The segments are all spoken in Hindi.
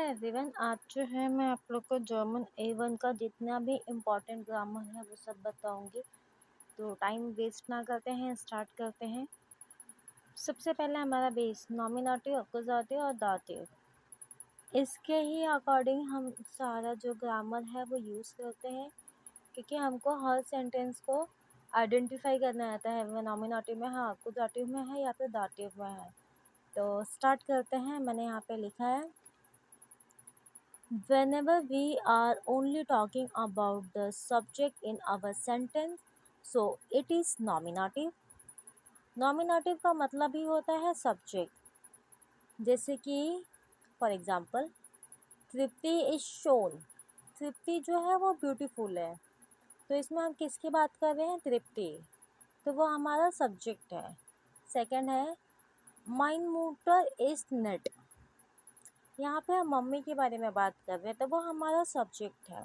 एवरीवन, आज जो है मैं आप लोग को जर्मन A1 का जितना भी इम्पोर्टेंट ग्रामर है वो सब बताऊंगी। तो टाइम वेस्ट ना करते हैं, स्टार्ट करते हैं। सबसे पहले हमारा बेस नॉमिनेटिव, अक्यूजेटिव और दाटिव। इसके ही अकॉर्डिंग हम सारा जो ग्रामर है वो यूज़ करते हैं, क्योंकि हमको हर सेंटेंस को आइडेंटिफाई करना रहता है वो नॉमिनेटिव में है, अक्यूजेटिव में है या फिर दाटिव में है। तो स्टार्ट करते हैं। मैंने यहाँ पे लिखा है, whenever we are only talking about the subject in our sentence, so it is nominative. Nominative का मतलब ही होता है सब्जेक्ट। जैसे कि for example, Tripti is shown. Tripti जो है वो ब्यूटीफुल है, तो इसमें हम किसकी बात कर रहे हैं? तृप्ति। तो वो हमारा सब्जेक्ट है। सेकंड है, माइन मोटर इज नेट। यहाँ पे हम मम्मी के बारे में बात कर रहे हैं, तो वो हमारा सब्जेक्ट है।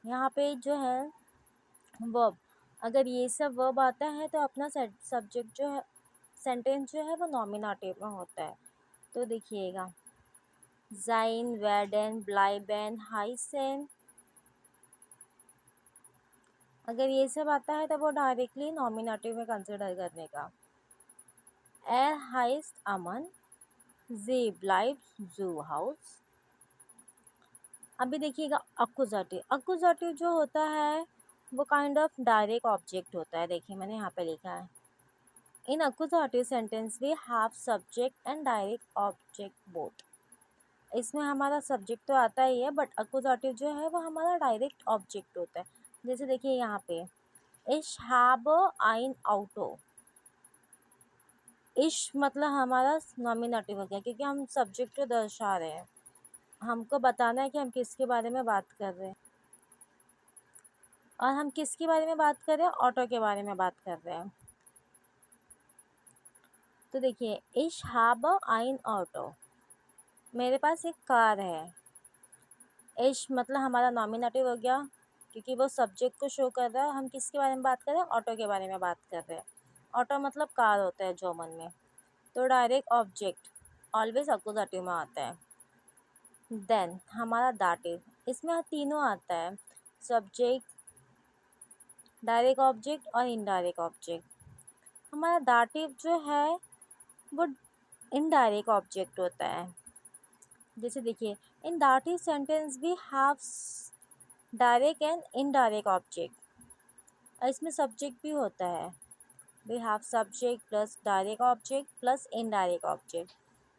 यहाँ पे जो है वर्ब, अगर ये सब वर्ब आता है तो अपना सब्जेक्ट जो है, सेंटेंस जो है वो नॉमिनेटिव में होता है। तो देखिएगा, जाइन, वेडन, ब्लाइबेन, हाइसेन, अगर ये सब आता है तो वो डायरेक्टली नॉमिनेटिव में कंसिडर करने का। एर हाइस्ट अमन, जे ब्लाइब जू हाउस। अभी देखिएगा अक्यूजेटिव। अक्यूजेटिव जो होता है वो काइंड ऑफ डायरेक्ट ऑब्जेक्ट होता है। देखिए मैंने यहाँ पे लिखा है, इन accusative sentence we have subject and direct object both। इसमें हमारा सब्जेक्ट तो आता ही है, बट accusative जो है वो हमारा डायरेक्ट ऑब्जेक्ट होता है। जैसे देखिए यहाँ पे, ich habe ein Auto। इश मतलब हमारा नॉमिनेटिव हो गया, क्योंकि हम सब्जेक्ट को दर्शा रहे हैं। हमको बताना है कि हम किसके बारे में बात कर रहे हैं, और हम किसके बारे में बात कर रहे हैं? ऑटो के बारे में बात कर रहे हैं। तो देखिए, ich habe ein Auto, मेरे पास एक कार है। इश मतलब हमारा नॉमिनेटिव हो गया, क्योंकि वो सब्जेक्ट को शो कर रहा है। हम किसके बारे में बात कर रहे हैं? ऑटो के बारे में बात कर रहे हैं। ऑटो मतलब कार होता है जर्मन में। तो डायरेक्ट ऑब्जेक्ट ऑलवेज अक्यूजेटिव में आता है। देन हमारा दाटिव, इसमें तीनों आता है, सब्जेक्ट, डायरेक्ट ऑब्जेक्ट और इनडायरेक्ट ऑब्जेक्ट। हमारा दाटिव जो है वो इनडायरेक्ट ऑब्जेक्ट होता है। जैसे देखिए, in dative sentence we have direct and indirect object, और इसमें सब्जेक्ट भी होता है। We have subject plus direct object plus indirect object.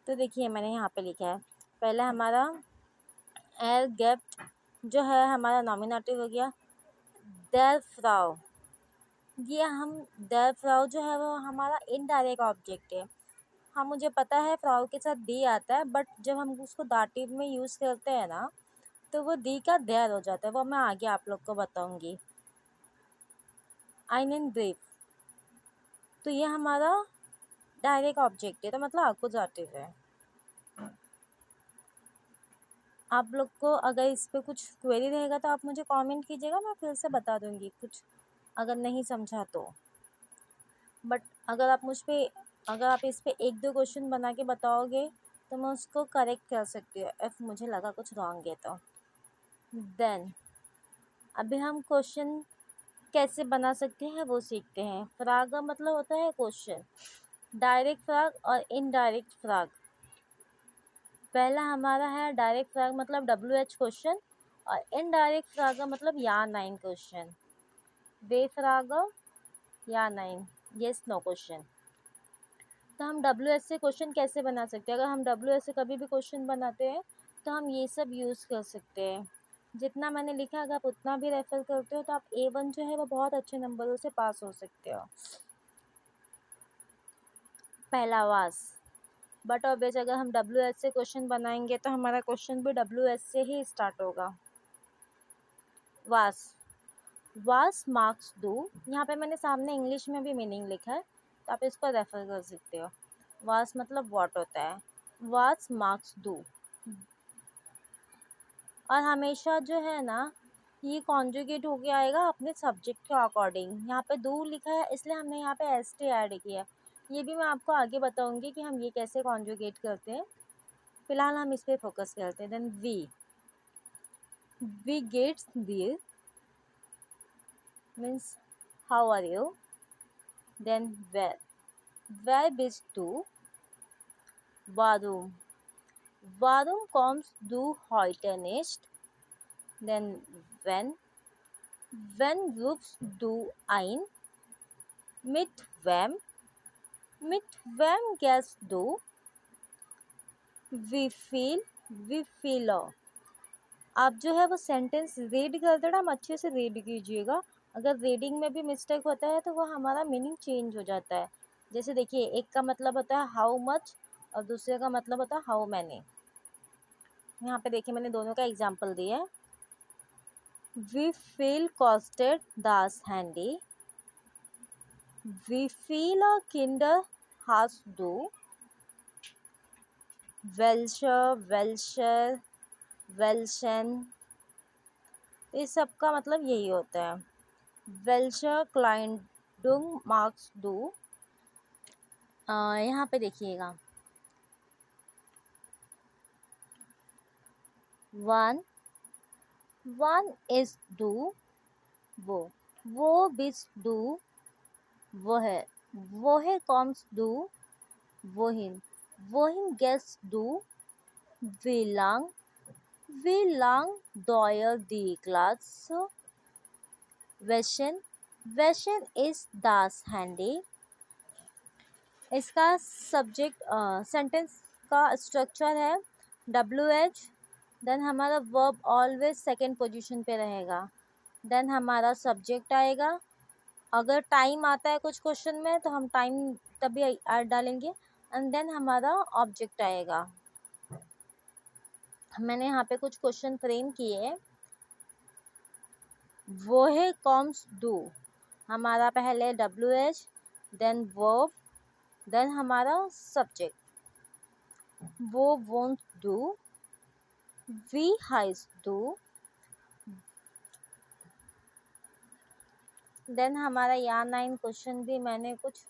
तो देखिए मैंने यहाँ पे लिखा है, पहले हमारा एर गेप्ट जो है हमारा नॉमिनेटिव हो गया। देर फ्राउ, ये हम देर फ्राउ जो है वो हमारा इनडायरेक्ट ऑब्जेक्ट है। हाँ, मुझे पता है फ्राउ के साथ दी आता है, बट जब हम उसको दाटिव में यूज़ करते हैं ना, तो वो दी का देर हो जाता है। वो मैं आगे आप लोग को बताऊंगी। आइनन ब्रीफ, तो ये हमारा डायरेक्ट ऑब्जेक्ट है, तो मतलब अक्यूजेटिव है। आप लोग को अगर इस पे कुछ क्वेरी रहेगा तो आप मुझे कमेंट कीजिएगा, मैं फिर से बता दूंगी कुछ अगर नहीं समझा तो। बट अगर आप इस पे एक दो क्वेश्चन बना के बताओगे तो मैं उसको करेक्ट कर सकती हूँ, इफ़ मुझे लगा कुछ रॉन्ग है तो। देन अभी हम क्वेश्चन कैसे बना सकते हैं वो सीखते हैं। फ्रैग का मतलब होता है क्वेश्चन, डायरेक्ट फ्रैग और इनडायरेक्ट फ्रैग। पहला हमारा है डायरेक्ट फ्रैग मतलब WH क्वेश्चन, और इनडायरेक्ट फ्रैग मतलब या नाइन क्वेश्चन। वे फ्रैग या नाइन, येस नो क्वेश्चन। तो हम WH से क्वेश्चन कैसे बना सकते हैं? अगर हम WH से कभी भी क्वेश्चन बनाते हैं तो हम ये सब यूज़ कर सकते हैं। जितना मैंने लिखा, अगर आप उतना भी रेफर करते हो तो आप A1 जो है वो बहुत अच्छे नंबरों से पास हो सकते हो। पहला वास, बट ऑब्वियस अगर हम WH से क्वेश्चन बनाएंगे तो हमारा क्वेश्चन भी WH से ही स्टार्ट होगा। वास, वास मार्क्स डू, यहाँ पे मैंने सामने इंग्लिश में भी मीनिंग लिखा है, तो आप इसको रेफर कर सकते हो। वास मतलब व्हाट होता है, वास मार्क्स डू। और हमेशा जो है ना, ये कॉन्जुगेट होके आएगा अपने सब्जेक्ट के अकॉर्डिंग। यहाँ पे डू लिखा है इसलिए हमने यहाँ पे ST ऐड किया। ये भी मैं आपको आगे बताऊंगी कि हम ये कैसे कॉन्जुगेट करते हैं। फिलहाल हम इस पे फोकस करते हैं। देन वी गेट्स देयर means how are you. Then वेयर बिज टू वारूम, वारूम कॉम्स डू heute nicht। Then when rufst du ein, mit wem gehst du, wie viele। आप जो है वो सेंटेंस रीड करते ना, हम अच्छे से रीड कीजिएगा। अगर रीडिंग में भी मिस्टेक होता है तो वो हमारा मीनिंग चेंज हो जाता है। जैसे देखिए, एक का मतलब होता है हाउ मच और दूसरे का मतलब होता है हाउ मैनी। यहाँ पे देखिए मैंने दोनों का एग्जाम्पल दिया है। वी फील कॉस्टेड दास हैंडी, वी फील अ किंडर हास डू, वेल्शर वेल्शन, इस सब का मतलब यही होता है। वेल्शर क्लाइंडुंग मार्क्स डू। यहाँ पे देखिएगा, वन इज डू वो बिस डू वो है कॉम्स डू wohin gehst du, wie lang dauert die Klasse, welchen ist das Handy। इसका सब्जेक्ट सेंटेंस का स्ट्रक्चर है WH, देन हमारा वर्ब ऑलवेज सेकेंड पोजीशन पे रहेगा, देन हमारा सब्जेक्ट आएगा। अगर टाइम आता है कुछ क्वेश्चन में तो हम टाइम तभी ऐड डालेंगे, एंड देन हमारा ऑब्जेक्ट आएगा। मैंने यहाँ पे कुछ क्वेश्चन फ्रेम किए। वो है कॉम्स डू, हमारा पहले WH, देन वर्ब, देन हमारा सब्जेक्ट। वो वोंट डू, वी हाइज डू, देन हमारा या 9 क्वेश्चन भी मैंने कुछ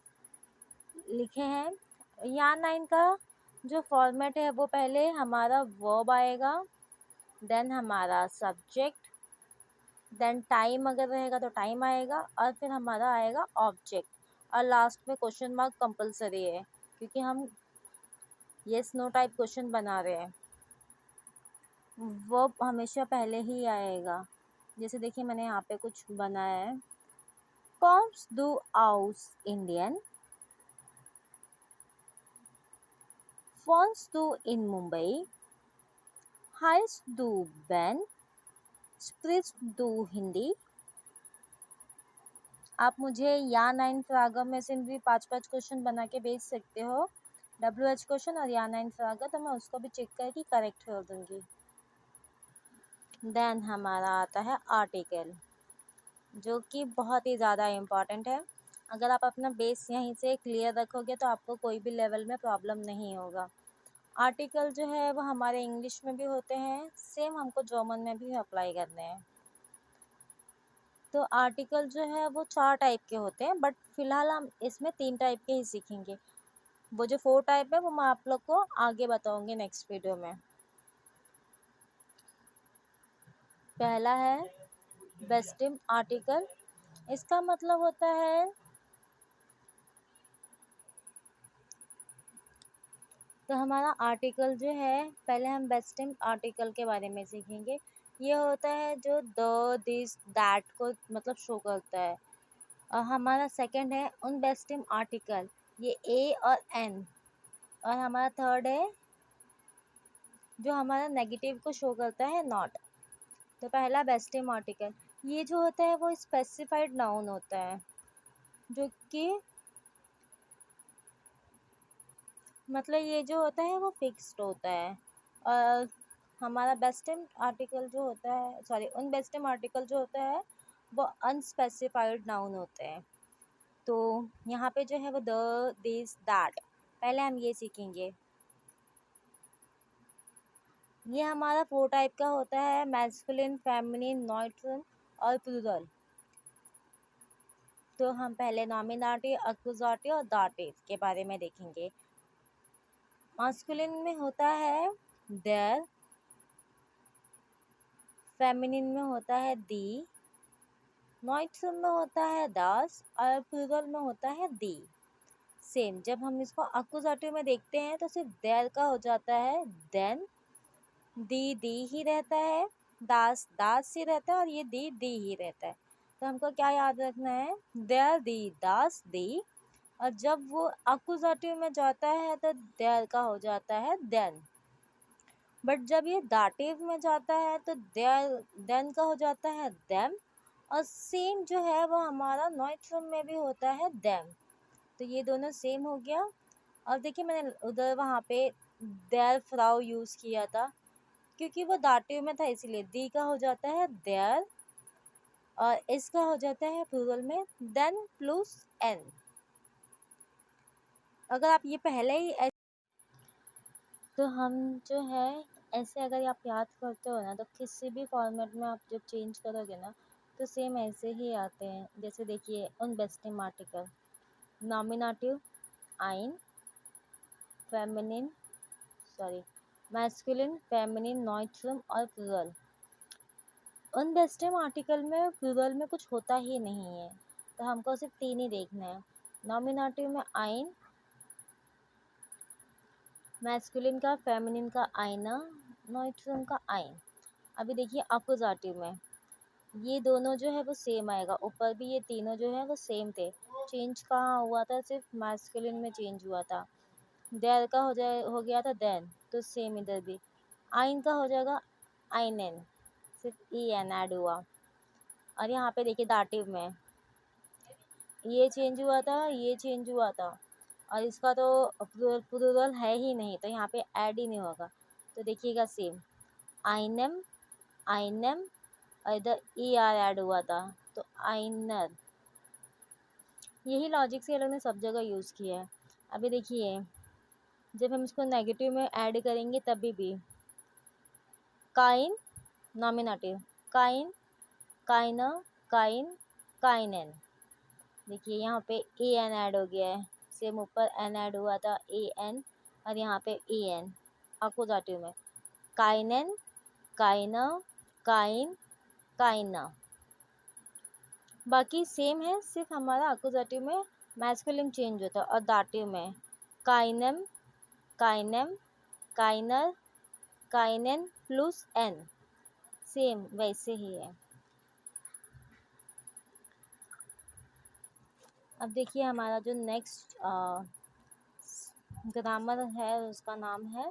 लिखे हैं। या 9 का जो फॉर्मेट है वो पहले हमारा वर्ब आएगा, देन हमारा सब्जेक्ट, देन टाइम अगर रहेगा तो टाइम आएगा, और फिर हमारा आएगा ऑब्जेक्ट, और लास्ट में क्वेश्चन मार्क कंपलसरी है क्योंकि हम यस नो टाइप क्वेश्चन बना रहे हैं। वर्ब हमेशा पहले ही आएगा। जैसे देखिए मैंने यहाँ पे कुछ बनाया है। कोम्स डू आउस इंडियन, फोन्स डू इन मुंबई, हाइस डू बैन, स्प्रिट्स डू हिंदी। आप मुझे या 9 फ्रागा में से भी 5-5 क्वेश्चन बना के भेज सकते हो, WH क्वेश्चन और या 9 फ्रागा, तो मैं उसको भी चेक करके करेक्ट कर दूंगी। देन हमारा आता है आर्टिकल, जो कि बहुत ही ज़्यादा इम्पॉर्टेंट है। अगर आप अपना बेस यहीं से क्लियर रखोगे तो आपको कोई भी लेवल में प्रॉब्लम नहीं होगा। आर्टिकल जो है वो हमारे इंग्लिश में भी होते हैं, सेम हमको जर्मन में भी अप्लाई करने हैं। तो आर्टिकल जो है वो 4 टाइप के होते हैं, बट फिलहाल हम इसमें 3 टाइप के ही सीखेंगे। वो जो 4 टाइप है वो मैं आप लोग को आगे बताऊंगी नेक्स्ट वीडियो में। पहला है बेस्टिम आर्टिकल, इसका मतलब होता है तो हमारा आर्टिकल जो है, पहले हम बेस्टिम आर्टिकल के बारे में सीखेंगे। ये होता है जो द दिस दैट को मतलब शो करता है। और हमारा सेकंड है उन बेस्टिम आर्टिकल, ये ए और एन। और हमारा थर्ड है जो हमारा नेगेटिव को शो करता है, नॉट। तो पहला बेस्टिम आर्टिकल, ये जो होता है वो स्पेसिफाइड नाउन होता है, जो कि मतलब ये जो होता है वो फिक्स्ड होता है। और हमारा बेस्टिम आर्टिकल जो होता है, सॉरी, उन बेस्टिम आर्टिकल जो होता है वो अनस्पेसिफाइड नाउन होते हैं। तो यहाँ पे जो है वो द दिस दैट, पहले हम ये सीखेंगे। ये हमारा 4 टाइप का होता है, मैस्कुलिन, फेमिनिन, न्यूट्रल और प्लूरल। तो हम पहले नॉमिनेटिव, एक्यूजेटिव और दाटिव के बारे में देखेंगे। मास्कुलिन में होता है देयर, फेमिनिन में होता है दी, नॉइट्रम में होता है दास और प्लूरल में होता है दी। सेम जब हम इसको अकुजाटिव में देखते हैं तो सिर्फ देयर का हो जाता है देन, दी ही रहता है, दास दास ही रहता है और ये दी ही रहता है। तो हमको क्या याद रखना है, देयर दी दास दी, और जब वो अकुजाटिव में जाता है तो देयर का हो जाता है देन। बट जब ये दाटिव में जाता है तो देयर देन का हो जाता है देम, और सेम जो है वो हमारा नॉइट्रम में भी होता है देम। तो ये दोनों सेम हो गया। और देखिए मैंने उधर वहाँ पे देयर फ्राउ यूज़ किया था क्योंकि वो दाटिव में था, इसीलिए दी का हो जाता है देयर और इसका हो जाता है प्लूरल में देन प्लस एन। अगर आप ये पहले ही तो हम जो है ऐसे अगर आप याद करते हो ना तो किसी भी फॉर्मेट में आप जब चेंज करोगे ना तो सेम ऐसे ही आते हैं। जैसे देखिए उन बेस्टिम आर्टिकल, नॉमिनेटिव आइन, फेमिनिन सॉरी मैस्कुलिन, फेमिनिन, नॉइट्रम और प्लूरल। उन बेस्टिम आर्टिकल में प्लूरल में कुछ होता ही नहीं है, तो हमको सिर्फ तीन ही देखना है। नॉमिनेटिव में आइन, मैस्कुलिन का, फेमिनिन का आइना, नॉइट्रम का आइन। अभी देखिए अकुजाटिव में ये दोनों जो है वो सेम आएगा, ऊपर भी ये तीनों जो है वो सेम थे। चेंज कहाँ हुआ था, सिर्फ मैस्कुलिन में चेंज हुआ था। देयर का हो गया था देन, तो सेम इधर भी। आइन का हो जाएगा आइनन, सिर्फ ई एन ऐड हुआ। और यहाँ पे देखिए दाटिव में ये चेंज हुआ था, ये चेंज हुआ था, और इसका तो प्लूरल है ही नहीं, तो यहाँ पे ऐड ही नहीं होगा। तो देखिएगा सेम आइनम, आइनम, और इधर ई आर ऐड हुआ था तो आइनर। यही लॉजिक से ये लोग ने सब जगह यूज़ किया है। अभी देखिए जब हम इसको नेगेटिव में ऐड करेंगे तभी भी काइन, नॉमिनेटिव काइन, काइना, काइन, काइनन। देखिए यहाँ पे ए एन ऐड हो गया है, सेम ऊपर एन ऐड हुआ था ए एन, और यहाँ पे ए एन अकुजाटिव में काइनन, काइना, काइन, काइना। बाकी सेम है, सिर्फ हमारा अकुजाटिव में मैस्कुलिन चेंज होता है और दाटिव में काइनम, काइनम, काइनर, काइनन प्लस एन, सेम वैसे ही है। अब देखिए हमारा जो नेक्स्ट ग्रामर है उसका नाम है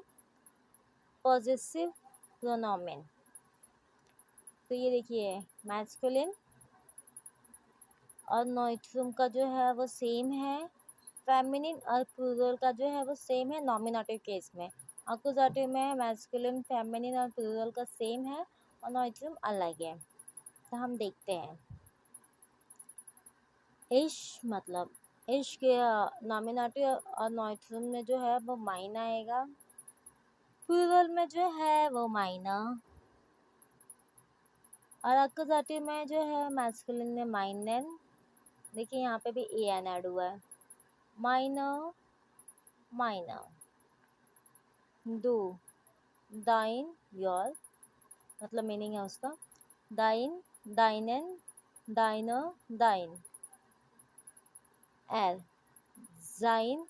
पॉजेसिव प्रोनोमेन। तो ये देखिए मैस्कुलिन और नॉइट्रम का जो है वो सेम है, फेमिनिन और प्लूरल का जो है वो सेम है नॉमिनेटिव केस में। अकुजाटिव में मैस्कुलिन, फेमिनिन और प्लूरल का सेम है और नॉइट्रम अलग है। तो हम देखते हैं इश मतलब इश्क नॉमिनेटिव और नॉइट्रम में जो है वो माइन आएगा, प्लूरल में जो है वो माइना, और अकुजाटिव में जो है मैस्कुलिन में माइनन। देखिए यहाँ पे भी ए एन ऐड हुआ है, माइनर, माइनर। दो, दाइन, योर, मतलब मीनिंग है उसका दाइन, दाइनन, दाइनर, दाइन। एल, जाइन,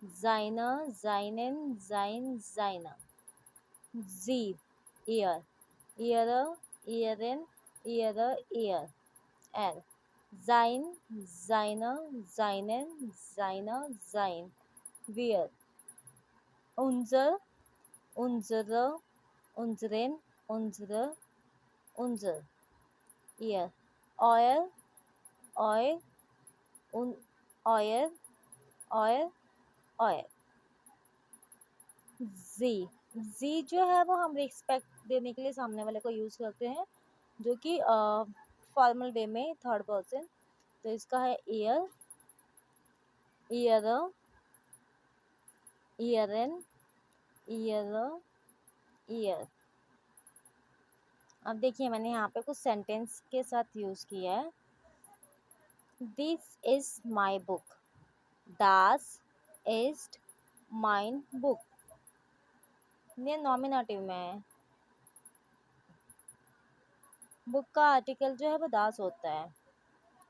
जाइनर, जाइनन, जाइन, जाइना। जी, ईयर, ईयर, ईयरन, ईयर, ईयर। एल, जाइन, जाइनर, जाइनन, जाइना, जाइन। वियर, उंजर, unserer, unseren, unsere, unser. Ihr, euer, euer, un, euer, euer, euer। जी जो है वो हम रिस्पेक्ट देने के लिए सामने वाले को यूज़ करते हैं, जो कि फॉर्मल वे में थर्ड पर्सन। तो इसका है ईयर, ईयर, ईयरन, ईयर, ईयर। अब देखिए मैंने यहाँ पे कुछ सेंटेंस के साथ यूज़ किया है। This is my book, Das ist mein Buch। ये नॉमिनेटिव में है। बुक का आर्टिकल जो है वो दास होता है,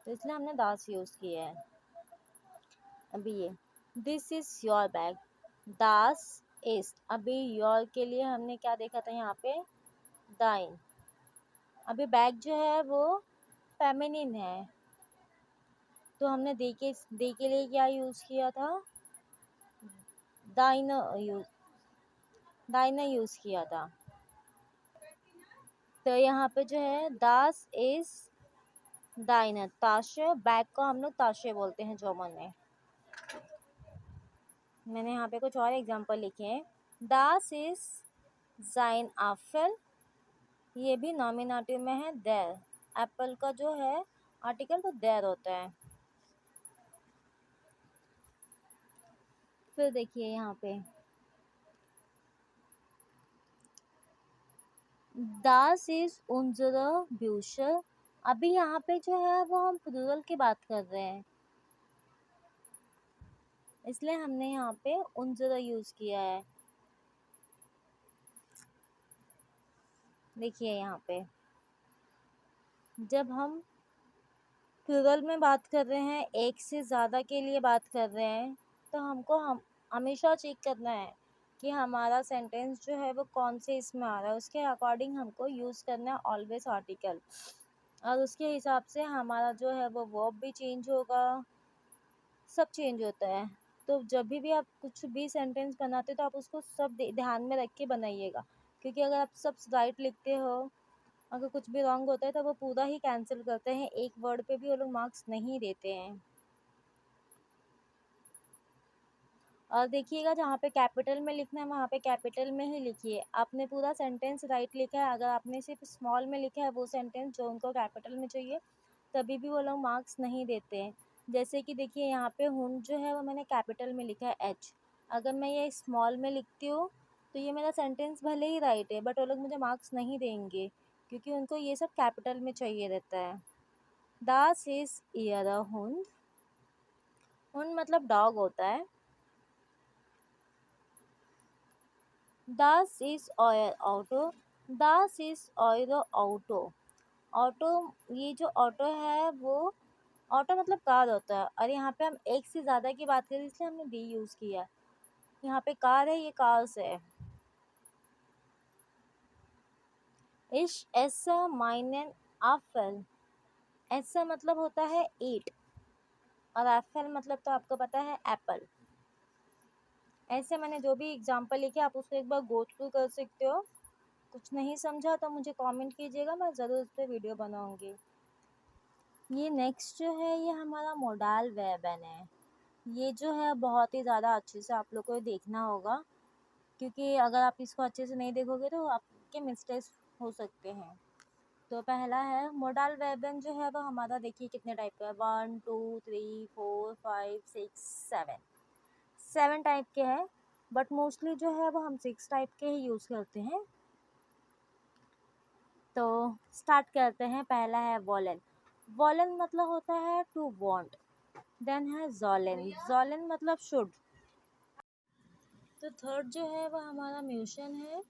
तो इसलिए हमने दास यूज़ किया है। अभी ये this is your bag, Das is. अभी योर के लिए हमने क्या देखा था यहाँ पे, दाइन। अभी बैग जो है वो फेमिनिन है, तो हमने दे के लिए क्या यूज़ किया था, दाइन यूज दाइना यूज़ किया था। तो यहाँ पे जो है दास इज दाइना, ताशे, बैग को हम लोग ताशे बोलते हैं जर्मन में। मैंने यहाँ पे कुछ और एग्जांपल लिखे हैं। दास इज जाइन एप्पल, ये भी नॉमिनेटिव में है, देर। एप्पल का जो है आर्टिकल तो देर होता है। फिर देखिए यहाँ पे दास इज उनजरे ब्यूशर। अभी यहाँ पे जो है वो हम प्लूरल की बात कर रहे हैं, इसलिए हमने यहाँ पे उनजरे यूज़ किया है। देखिए यहाँ पे जब हम प्लूरल में बात कर रहे हैं, एक से ज़्यादा के लिए बात कर रहे हैं, तो हम हमेशा चेक करना है कि हमारा सेंटेंस जो है वो कौन से इसमें आ रहा है, उसके अकॉर्डिंग हमको यूज़ करना है ऑलवेज आर्टिकल, और उसके हिसाब से हमारा जो है वो वर्ब भी चेंज होगा, सब चेंज होता है। तो जब भी आप कुछ भी सेंटेंस बनाते हो तो आप उसको सब ध्यान में रख के बनाइएगा, क्योंकि अगर आप सब राइट लिखते हो, अगर कुछ भी रॉन्ग होता है तो वो पूरा ही कैंसिल करते हैं, एक वर्ड पे भी वो लोग मार्क्स नहीं देते हैं। और देखिएगा जहाँ पे कैपिटल में लिखना है वहाँ पे कैपिटल में ही लिखिए। आपने पूरा सेंटेंस राइट लिखा है, अगर आपने सिर्फ स्मॉल में लिखा है वो सेंटेंस जो उनको कैपिटल में चाहिए, तभी भी वो लोग मार्क्स नहीं देते हैं। जैसे कि देखिए यहाँ पे हुन जो है वो मैंने कैपिटल में लिखा है एच, अगर मैं ये स्मॉल में लिखती हूँ तो ये मेरा सेंटेंस भले ही राइट है, बट वो लोग मुझे मार्क्स नहीं देंगे, क्योंकि उनको ये सब कैपिटल में चाहिए रहता है। दास इज ईयर अ हुन, हुन मतलब डॉग होता है। दास इज ऑयर ऑटो, दास इज ऑयर ऑटो। ऑटो, ये जो ऑटो है वो ऑटो मतलब कार होता है, और यहाँ पे हम एक से ज़्यादा की बात करें इसलिए हमने दी यूज़ किया। यहाँ पे कार है, ये कार्स है। इश ऐसा माइनन एप्पल, ऐसा मतलब होता है ईट, और एप्पल मतलब तो आपको पता है एप्पल। ऐसे मैंने जो भी एग्जांपल लिखे आप उसको एक बार गो थ्रू कर सकते हो। कुछ नहीं समझा तो मुझे कमेंट कीजिएगा, मैं ज़रूर उस पर वीडियो बनाऊँगी। ये नेक्स्ट जो है ये हमारा मोडाल वर्बन है। ये जो है बहुत ही ज़्यादा अच्छे से आप लोग को देखना होगा, क्योंकि अगर आप इसको अच्छे से नहीं देखोगे तो आपके मिस्टेक्स हो सकते हैं। तो पहला है मोडाल वर्बन जो है वो हमारा, देखिए कितने टाइप का है, 1 2 3 4 5 6 7, 7 टाइप के हैं, बट मोस्टली जो है वो हम 6 टाइप के ही यूज़ करते हैं। तो स्टार्ट करते हैं। पहला है वॉलन, वॉलन मतलब होता है टू वांट। देन है जॉलन, जॉलन मतलब शुड। तो थर्ड जो है वो हमारा म्यूशन है,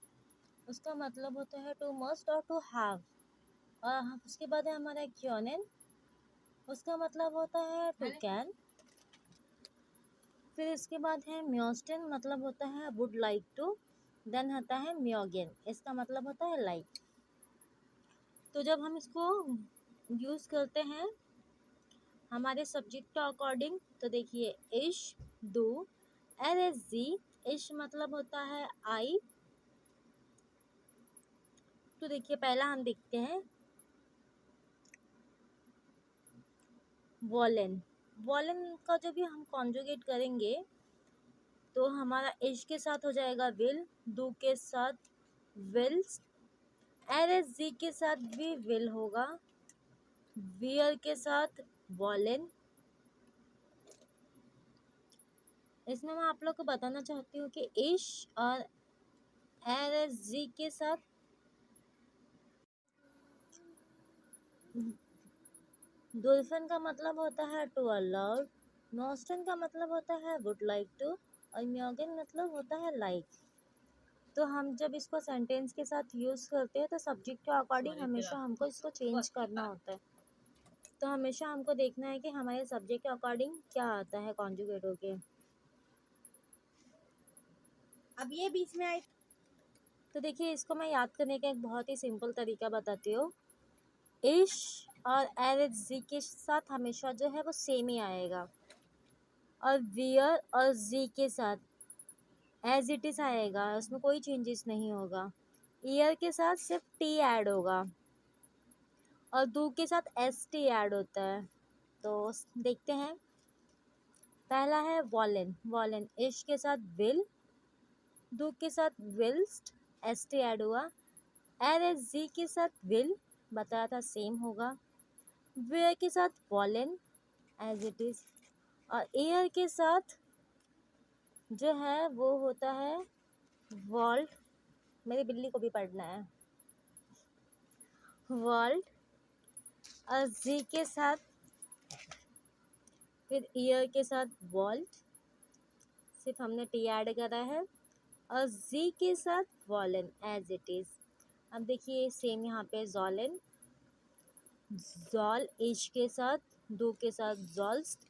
उसका मतलब होता है टू मस्ट और टू हैव। और उसके बाद है हमारा क्योनेन, उसका मतलब होता है टू कैन। फिर इसके बाद है म्योस्टन, मतलब होता है वुड लाइक टू। देन आता है म्योगेन, इसका मतलब होता है लाइक। तो जब हम इसको यूज़ करते हैं हमारे सब्जेक्ट के अकॉर्डिंग, तो देखिए इश, डू, एल एस जी। इश मतलब होता है आई। तो देखिए पहला हम देखते हैं वॉलन, वॉलन का जब भी हम कॉन्जुगेट करेंगे तो हमारा इश के साथ हो जाएगा विल, डू के साथ विल्स, एल एस जी के साथ भी विल होगा, वियर के साथ वॉलन। इसमें मैं आप लोग को बताना चाहती हूँ कि इश और एल एस जी के साथ डुल्फिन का मतलब होता है टू अलाउ, नॉस्टन का मतलब होता है वुड लाइक टू, और म्योगन मतलब होता है लाइक। तो हम जब इसको सेंटेंस के साथ यूज़ करते हैं तो सब्जेक्ट के अकॉर्डिंग हमेशा हमको इसको चेंज करना होता है। तो हमेशा हमको देखना है कि हमारे सब्जेक्ट के अकॉर्डिंग क्या आता है कॉन्जुगेट होके। अब ये बीच में आए तो देखिए, इसको मैं याद करने का एक बहुत ही सिंपल तरीका बताती हूँ। इश और एज जी के साथ हमेशा जो है वो सेम ही आएगा, और वियर और जी के साथ एज इट इज़ आएगा, उसमें कोई चेंजेस नहीं होगा। ईयर के साथ सिर्फ टी ऐड होगा, और दू के साथ एस टी ऐड होता है। तो देखते हैं, पहला है वॉलन। वॉलन इश के साथ विल, दू के साथ विल्स्ट, एस टी ऐड हुआ। एस जी के साथ विल, बताया था सेम होगा। वेयर के साथ वॉलन एज इट इज़, और ईयर के साथ जो है वो होता है वॉल्ट। मेरी बिल्ली को भी पढ़ना है। वॉल्ट, और जी के साथ फिर ईयर के साथ वॉल्ट, सिर्फ हमने टी ऐड करा है, और जी के साथ वॉलन एज इट इज़। अब देखिए सेम यहाँ पे जॉलन, जॉल इश के साथ, दो के साथ जॉल्स्ट,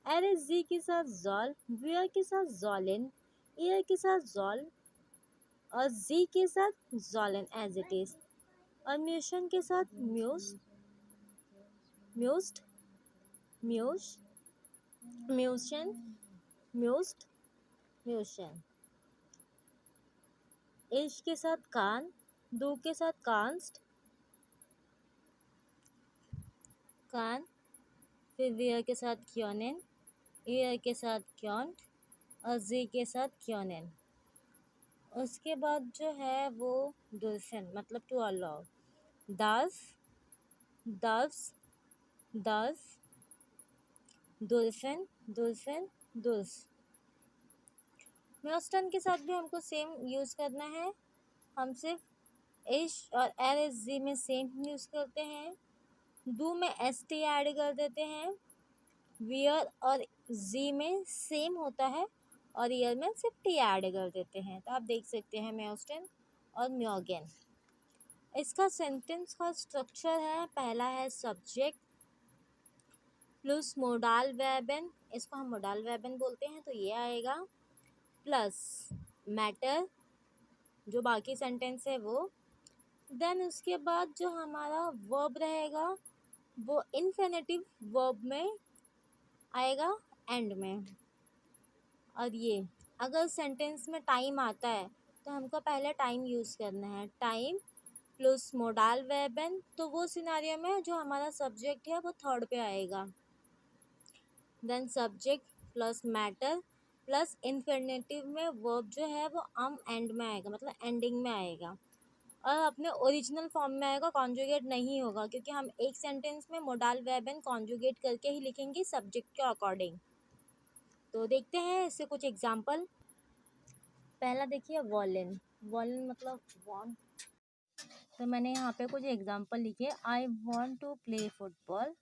एस जी के साथ जॉल, वियर के साथ जॉलिन, ईयर के साथ जॉल, और जी के साथ जॉलिन एज इट इज़। और म्यूशन के साथ म्यूज, म्यूज्ड, म्यूज, म्यूशन, म्यूज्ड, म्यूशन। इश के साथ कान, दो के साथ कांस्ट, कान, फिर वियर के साथ क्योनेन, ईयर के साथ क्योंट, और जी के साथ क्योनेन। उसके बाद जो है वो दुल्सन, मतलब टू अलाउ। दस, दस, दस, दुल्सन, दुल्सन, दुल्स। म्योस्टन के साथ भी हमको सेम यूज़ करना है। हम सिर्फ इश और एल एस जी में सेम यूज़ करते हैं। दू में एस टी ऐड कर देते हैं। वियर और जी में सेम होता है, और ईयर में सिर्फ टी ऐड कर देते हैं। तो आप देख सकते हैं म्योस्टन और म्योगेन। इसका सेंटेंस का स्ट्रक्चर है, पहला है सब्जेक्ट प्लस मोडाल वेबन, इसको हम मोडाल वेबन बोलते हैं, तो ये आएगा, प्लस मैटर, जो बाकी सेंटेंस है वो। देन उसके बाद जो हमारा वर्ब रहेगा वो इन्फिनेटिव वर्ब में आएगा एंड में। और ये अगर सेंटेंस में टाइम आता है तो हमको पहले टाइम यूज़ करना है, टाइम प्लस मोडाल वेबन। तो वो सिनारियो में जो हमारा सब्जेक्ट है वो थर्ड पे आएगा। Then subject plus matter plus infinitive में वर्ब जो है वो एंड में आएगा, मतलब एंडिंग में आएगा, और अपने ओरिजिनल फॉर्म में आएगा, कॉन्जुगेट नहीं होगा, क्योंकि हम एक सेंटेंस में मोडाल वेबन कॉन्जुगेट करके ही लिखेंगे सब्जेक्ट के अकॉर्डिंग। तो देखते हैं इससे कुछ एग्जाम्पल। पहला देखिए वॉलन। वॉलन मतलब वॉन्ट, तो मैंने यहाँ पे कुछ एग्जाम्पल लिखे। I want to play football.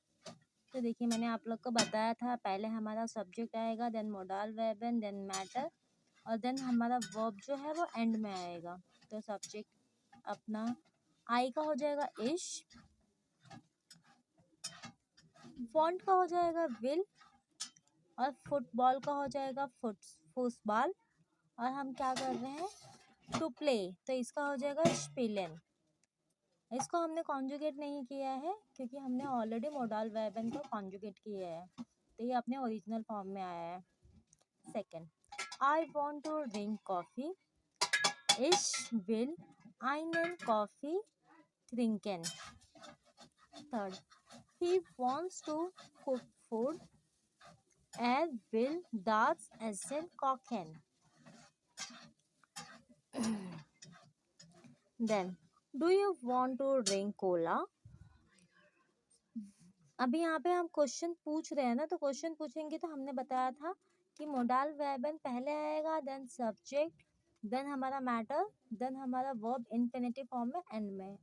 तो देखिए मैंने आप लोग को बताया था, पहले हमारा सब्जेक्ट आएगा, देन मोडाल वेबन, देन मैटर, और देन हमारा वर्ब जो है वो एंड में आएगा। तो सब्जेक्ट अपना आई का हो जाएगा इश, वॉन्ट का हो जाएगा विल, और फुटबॉल का हो जाएगा फुटबॉल, और हम क्या कर रहे हैं, टू प्ले, तो इसका हो जाएगा स्पिलेन। इसको हमने कॉन्जुगेट नहीं किया है क्योंकि हमने ऑलरेडी मोडाल वेबन को कॉन्जुगेट किया है, तो ये अपने ओरिजिनल फॉर्म में आया है। Second, I want to drink coffee, इश विल einen कॉफ़ी trinken. Third, he wants to cook food, er will das Essen kochen. Then, do you want to drink cola? अभी यहाँ पे हम क्वेश्चन पूछ रहे हैं ना, तो क्वेश्चन पूछेंगे तो हमने बताया था कि मोडाल वेबन पहले आएगा, देन सब्जेक्ट, देन हमारा मैटर, देन हमारा वर्ब इन्फिनेटिव फॉर्म में एंड में,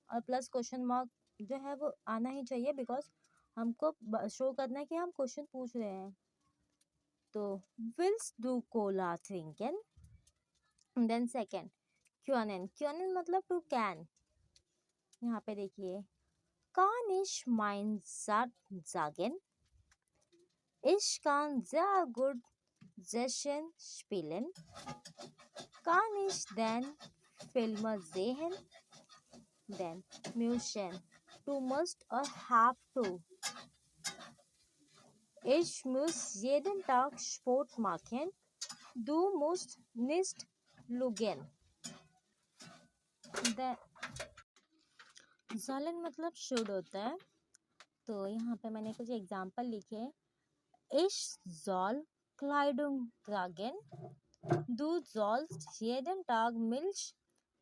और प्लस क्वेश्चन मार्क जो है वो आना ही चाहिए, बिकॉज हमको शो करना है कि हम क्वेश्चन पूछ रहे हैं। तो विल्स डू कोला ट्रिंकन। देन सेकेंड, क्योनेन, क्योनेन मतलब टू कैन। यहाँ पे देखिए, kann ich mein sagen? Ich kann sehr gut Zechen spielen. Kann ich den Filme sehen? Then müssen, du musst or have to. Ich muss jeden Tag Sport machen. Du musst nicht lügen. sollen मतलब शुड होता है। तो यहाँ पे मैंने कुछ एग्जाम्पल लिखे। Ich soll Kleidung tragen. Du sollst jeden Tag Milch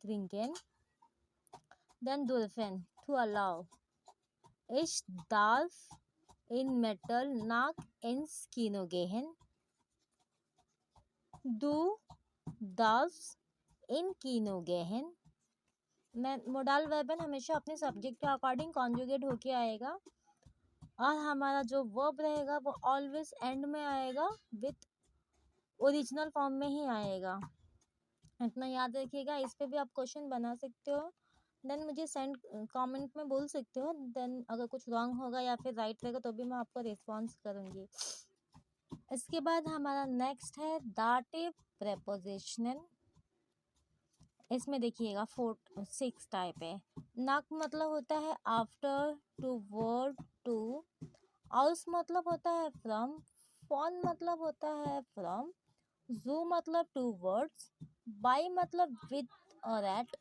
trinken. Then dürfen, to allow. Ich darf in Mitternacht ins Kino gehen. Du darfst in Kino gehen. मोडाल वेर्बन हमेशा अपने सब्जेक्ट के अकॉर्डिंग कॉन्जुगेट होके आएगा और हमारा जो वर्ब रहेगा वो ऑलवेज एंड में आएगा, विथ ओरिजिनल फॉर्म में ही आएगा। इतना याद रखिएगा। इस पे भी आप क्वेश्चन बना सकते हो, देन मुझे सेंड कमेंट में बोल सकते हो। देन अगर कुछ रॉन्ग होगा या फिर राइट रहेगा तो भी मैं आपको रिस्पॉन्स करूँगी। इसके बाद हमारा नेक्स्ट है दाटिव प्रेपोजिशनल। इसमें देखिएगा 6 टाइप है। नक मतलब होता है आफ्टर, टूवर्ड, टू। आउस मतलब होता है फ्रॉम। फॉन मतलब होता है फ्रॉम। जू मतलब टूवर्ड्स। बाई मतलब विद और एट।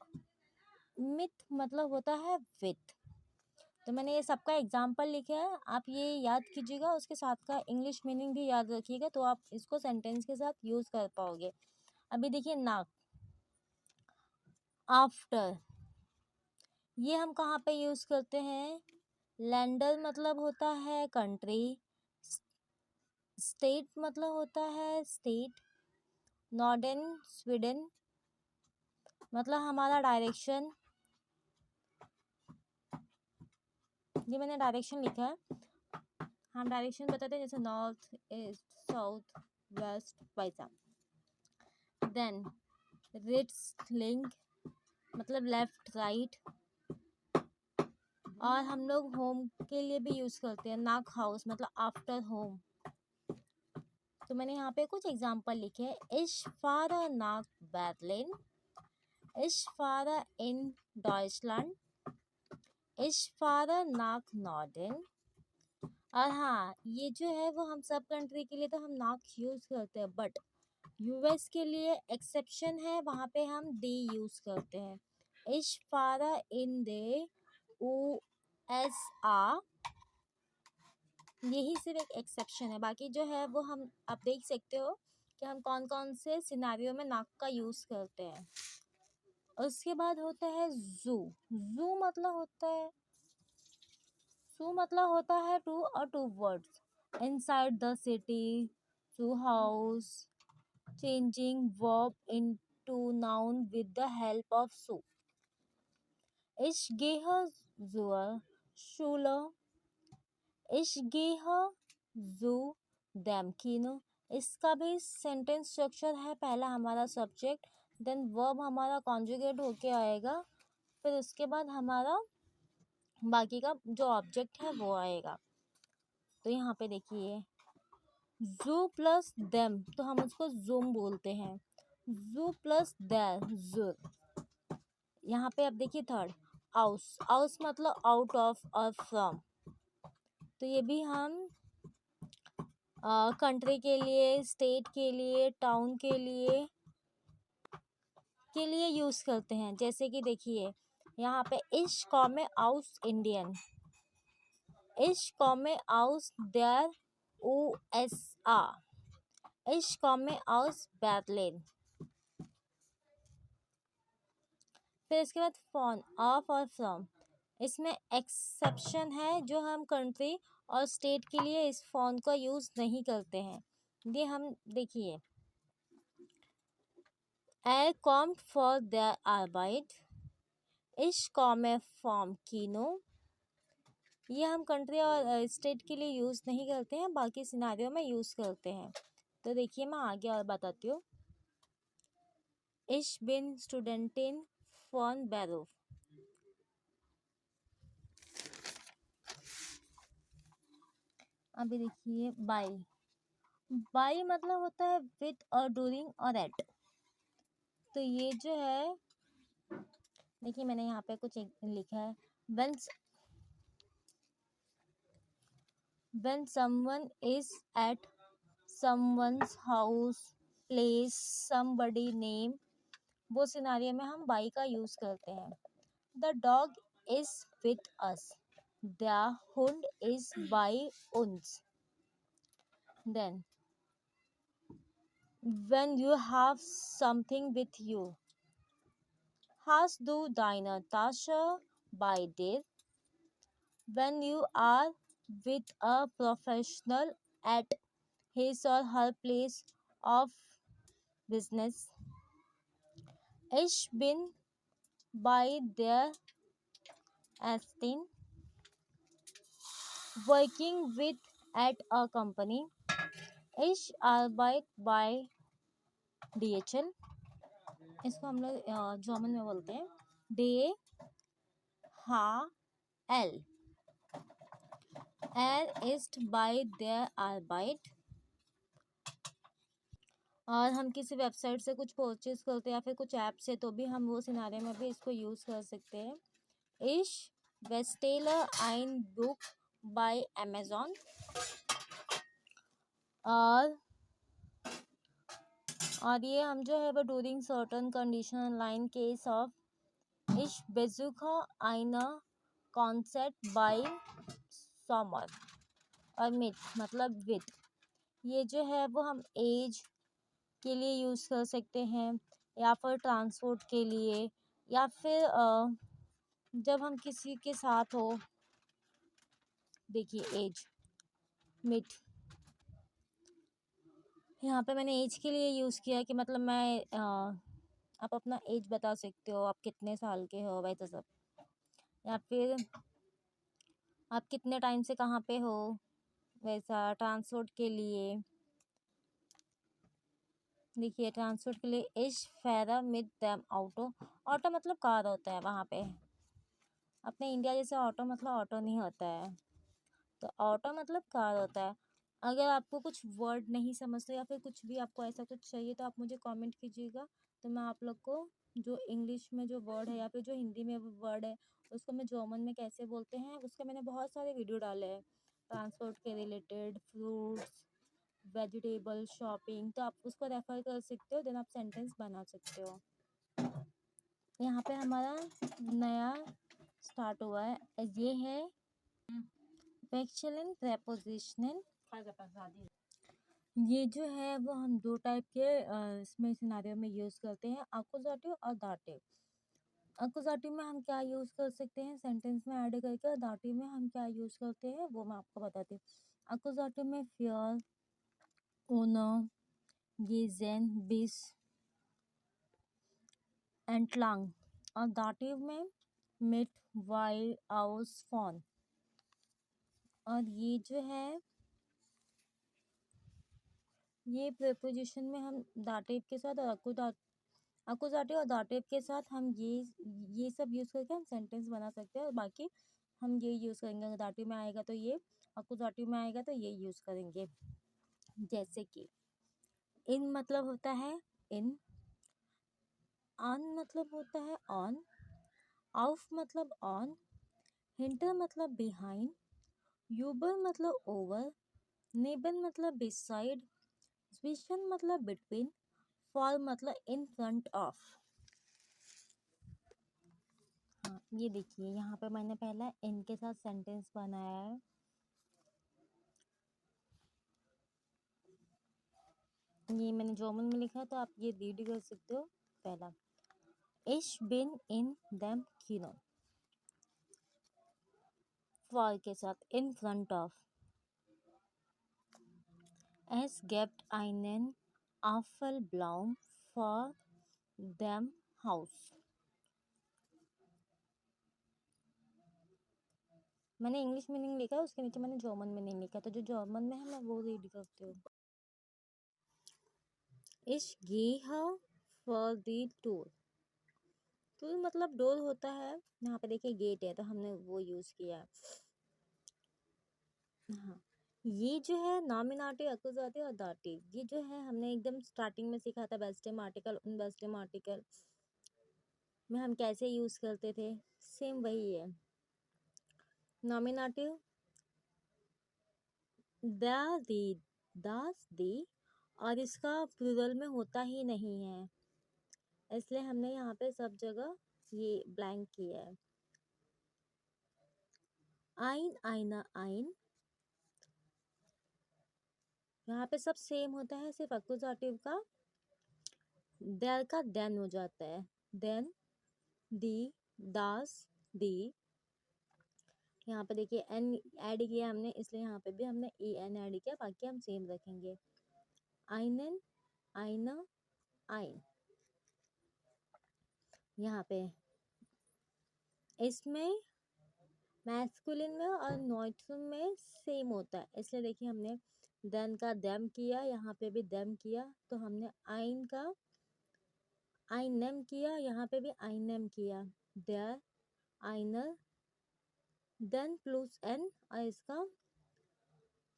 मिथ मतलब होता है विथ। तो मैंने ये सबका एग्जाम्पल लिखा है, आप ये याद कीजिएगा। उसके साथ का इंग्लिश मीनिंग भी याद रखिएगा तो आप इसको सेंटेंस के साथ यूज़ कर पाओगे। अभी देखिए नाक, आफ्टर, ये हम कहाँ पे यूज़ करते हैं? लैंडर मतलब होता है कंट्री। स्टेट मतलब होता है स्टेट। नॉर्डर्न स्वीडन मतलब हमारा डायरेक्शन। ये मैंने डायरेक्शन लिखा है, हम डायरेक्शन बताते हैं जैसे नॉर्थ, ईस्ट, साउथ, वेस्ट, वैसा। देन रिट्सलिंग मतलब लेफ्ट, राइट। और हम लोग होम के लिए भी यूज़ करते हैं, नाक हाउस मतलब आफ्टर होम। तो मैंने यहाँ पे कुछ एग्जांपल लिखे हैं। Ich fahre nach Berlin. Ich fahre in Deutschland. Ich fahre nach Norden. और हाँ, ये जो है वो हम सब कंट्री के लिए तो हम नाक यूज़ करते हैं, बट यूएस के लिए एक्सेप्शन है, वहाँ पे हम डी यूज़ करते हैं। Ich fahre in the USA, यही सिर्फ एक एक्सेप्शन है, बाकी जो है वो हम आप देख सकते हो कि हम कौन कौन से सिनारियो में नाक का यूज़ करते हैं। उसके बाद होता है जू। जू मतलब होता है, जू मतलब होता है टू और to words. Inside the city, to house, changing verb into noun with the help of सू। Ich gehe zur Schule. Ich gehe zu dem Kino. इसका भी सेंटेंस स्ट्रक्चर है, पहला हमारा सब्जेक्ट, देन वर्ब हमारा कॉन्जुगेट होके आएगा, फिर उसके बाद हमारा बाकी का जो ऑब्जेक्ट है वो आएगा। तो यहाँ पे देखिए जू प्लस देम तो हम उसको जूम बोलते हैं। जू प्लस देर, जूर। यहाँ पे अब देखिए थर्ड आउस। आउस मतलब आउट ऑफ और फ्रॉम। तो ये भी हम कंट्री के लिए, स्टेट के लिए, टाउन के लिए यूज़ करते हैं। जैसे कि देखिए यहाँ पे इश कॉमे आउस इंडियन, इश कॉमे आउस देयर USA, इश कॉमे आउस बैटलेन। फिर इसके बाद फॉन, ऑफ और फ्रॉम, इसमें एक्सेप्शन है जो हम कंट्री और स्टेट के लिए इस फॉन का यूज़ नहीं करते हैं। ये हम देखिए Er kommt for der Arbeit. Ich komme vom Kino. ये हम कंट्री और स्टेट के लिए यूज़ नहीं करते हैं, बाकी सिनारियों में यूज़ करते हैं। तो देखिए मैं आगे और बताती हूँ। Ich bin Studentin von Beruf। अभी देखिए बाय। बाय मतलब होता है विथ और डूरिंग और एट। तो ये जो है देखिए मैंने यहाँ पे कुछ लिखा है when someone is at someone's house, place, somebody name, वो सिनारियो में हम बाई का यूज करते हैं। The dog is with us, the hund is by uns। Then when you have something with you, hast du deine Tasche bei dir? When you are with a professional at his or her place of business, ich bin bei der Astin, working with at a company, ich arbeite bei DHL। इसको हम लोग जर्मन में बोलते हैं DHL। ist bei der Arbeit। और हम किसी वेबसाइट से कुछ परचेज करते हैं या फिर कुछ ऐप से, तो भी हम वो सिनारे में भी इसको यूज़ कर सकते हैं। Ich bestelle ein Buch by Amazon। और ये हम जो है वो during certain condition line case of Ich besuche eine Konzert by Sommer। और mit मतलब with, ये जो है वो हम एज के लिए यूज़ कर सकते हैं या फिर ट्रांसपोर्ट के लिए, या फिर जब हम किसी के साथ हो। देखिए एज मिट, यहाँ पे मैंने एज के लिए यूज़ किया है कि मतलब मैं आप अपना एज बता सकते हो, आप कितने साल के हो वैसा सब, या फिर आप कितने टाइम से कहाँ पे हो वैसा। ट्रांसपोर्ट के लिए देखिए, ट्रांसपोर्ट के लिए इश फैरा मिड दैम ऑटो। ऑटो मतलब कार होता है वहाँ पे। अपने इंडिया जैसे ऑटो मतलब ऑटो नहीं होता है, तो ऑटो मतलब कार होता है। अगर आपको कुछ वर्ड नहीं समझते या फिर कुछ भी आपको ऐसा कुछ चाहिए तो आप मुझे कमेंट कीजिएगा, तो मैं आप लोग को जो इंग्लिश में जो वर्ड है या फिर जो हिंदी में वर्ड है उसको मैं जर्मन में कैसे बोलते हैं उसके मैंने बहुत सारे वीडियो डाले हैं, ट्रांसपोर्ट के रिलेटेड, फ्रूट्स, वेजिटेबल, शॉपिंग, तो आप उसको रेफर कर सकते हो, देन आप सेंटेंस बना सकते हो। यहाँ पे हमारा नया स्टार्ट हुआ है, ये है एक्सेलेंट प्रेपोजिशनल। ये जो है वो हम दो टाइप के इसमें सिनारियो में यूज़ करते हैं, अकुजाटिव और दाटिव। अकुजाटिव में हम क्या यूज़ कर सकते हैं सेंटेंस में ऐड करके, और दाटिव में हम क्या यूज़ करते हैं वो मैं आपको बताती हूँ। अकुजाटिव में फियर, ओनर, गेजन, बिस, एंटलांग। और दाटिव में मिट, वाइल, आउस, फॉन। और ये जो है ये प्रेपोजिशन में हम दाटिव के साथ और अकुजाटिव और दाटिव के साथ हम ये सब यूज़ करके हम सेंटेंस बना सकते हैं, और बाकी हम ये यूज़ करेंगे। अगर दाटिव में आएगा तो ये, अकुजाटिव में आएगा तो ये यूज़ करेंगे। जैसे कि इन मतलब होता है इन, ऑन मतलब होता है ऑन, ऑफ मतलब ऑन, हिंटर मतलब बिहाइंड, यूबर मतलब ओवर, नेबन मतलब बिसाइड, स्विशन मतलब बिटवीन, फॉर मतलब इन फ्रंट ऑफ। हाँ ये देखिए यहाँ पे मैंने पहला इन के साथ सेंटेंस बनाया है। ये मैंने जर्मन में लिखा है तो आप ये रीड कर सकते हो। पहला Ich bin in dem Kino, for के साथ in front of, Es gibt einen Apfelbaum vor dem Haus। मैंने इंग्लिश मीनिंग लिखा है, उसके नीचे मैंने जर्मन मीनिंग लिखा, तो जो जर्मन में है मैं वो रीड करती हूँ। Ich gehe for the tour. Tour मतलब डोर होता है, यहाँ पे देखिए गेट है तो हमने वो यूज़ किया है। हाँ, ये जो है नॉमिनेटिव, एक्यूजेटिव और दाटिव, ये जो है हमने एकदम स्टार्टिंग में सीखा था बेस्टम आर्टिकल, उन बेस्टम आर्टिकल में हम कैसे यूज़ करते थे, सेम वही है। नॉमिनेटिव द, दी, दास, दी, और इसका प्लूरल में होता ही नहीं है, इसलिए हमने यहाँ पे सब जगह ये ब्लैंक किया है। आइन, आइना, आइन, यहाँ पे सब सेम होता है, सिर्फ एक्यूजेटिव का देर का देन हो जाता है। देन, दी, दास, दी, यहाँ पे देखिए एन ऐड किया हमने, इसलिए यहाँ पे भी हमने ए एन ऐड किया, बाकी हम सेम रखेंगे। आइनन, आइना, आइन, यहाँ पे इसमें मैस्कुलिन में और नॉइट्रम में सेम होता है, इसलिए देखिए हमने देन का देम किया, यहाँ पे भी देम किया, तो हमने आइन का आइनम किया, यहाँ पे भी आइनम किया। देयर, आइनर, देन प्लस एन, और इसका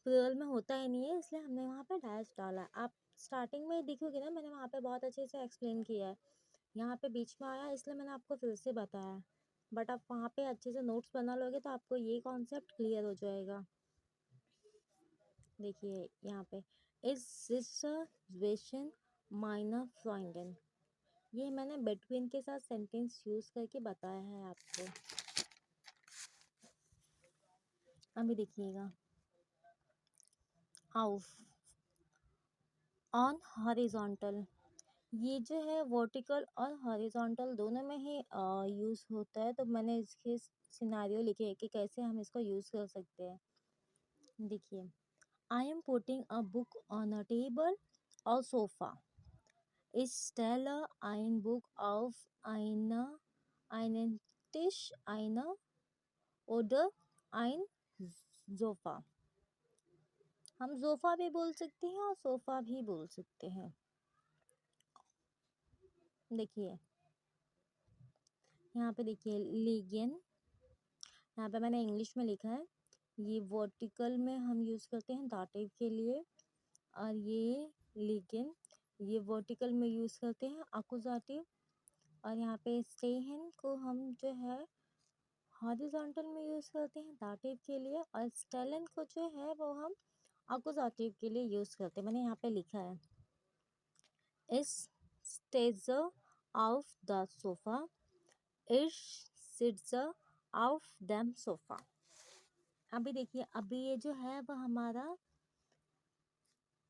प्लूरल में होता ही नहीं है, इसलिए हमने वहाँ पे डैश डाला है। आप स्टार्टिंग में देखोगे ना, मैंने वहाँ पे बहुत अच्छे से एक्सप्लेन किया है, यहाँ पे बीच में आया इसलिए मैंने आपको फिर से बताया, बट आप वहाँ पे अच्छे से नोट्स बना लोगे तो आपको ये कॉन्सेप्ट क्लियर हो जाएगा। देखिए यहाँ पे इस सिचुएशन माइनर फ्रॉइंडन, ये मैंने बिटवीन के साथ सेंटेंस यूज करके बताया है आपको। अभी देखिएगा, ऑफ, ऑन, हॉरिजॉन्टल, ये जो है वर्टिकल और हॉरिजॉन्टल दोनों में ही यूज़ होता है, तो मैंने इसके सिनारियो लिखे हैं कि कैसे हम इसको यूज़ कर सकते हैं। देखिए, I am putting a book on a table और सोफा, इस स्टेलर आइन बुक ऑफ आइना, आइनेंटिश आइना, ओडर आइन, जोफा, हम जोफा भी बोल सकते हैं और सोफा भी बोल सकते हैं। देखिए यहाँ पे देखिए लीगन, यहाँ पे मैंने इंग्लिश में लिखा है, ये वर्टिकल में हम यूज़ करते हैं दाटिव के लिए, और ये लीगन ये वर्टिकल में यूज़ करते हैं अकुजाटिव, और यहाँ पे स्टेहन को हम जो है हॉरिजॉन्टल में यूज़ करते हैं दाटिव के लिए, और स्टेलन को जो है वो हम अकुजाटिव के लिए यूज़ करते हैं। मैंने यहाँ पे लिखा है, इस स्टेजर ऑफ द सोफा, इस सिट्जर ऑफ दैम सोफा। अभी देखिए, अभी ये जो है वो हमारा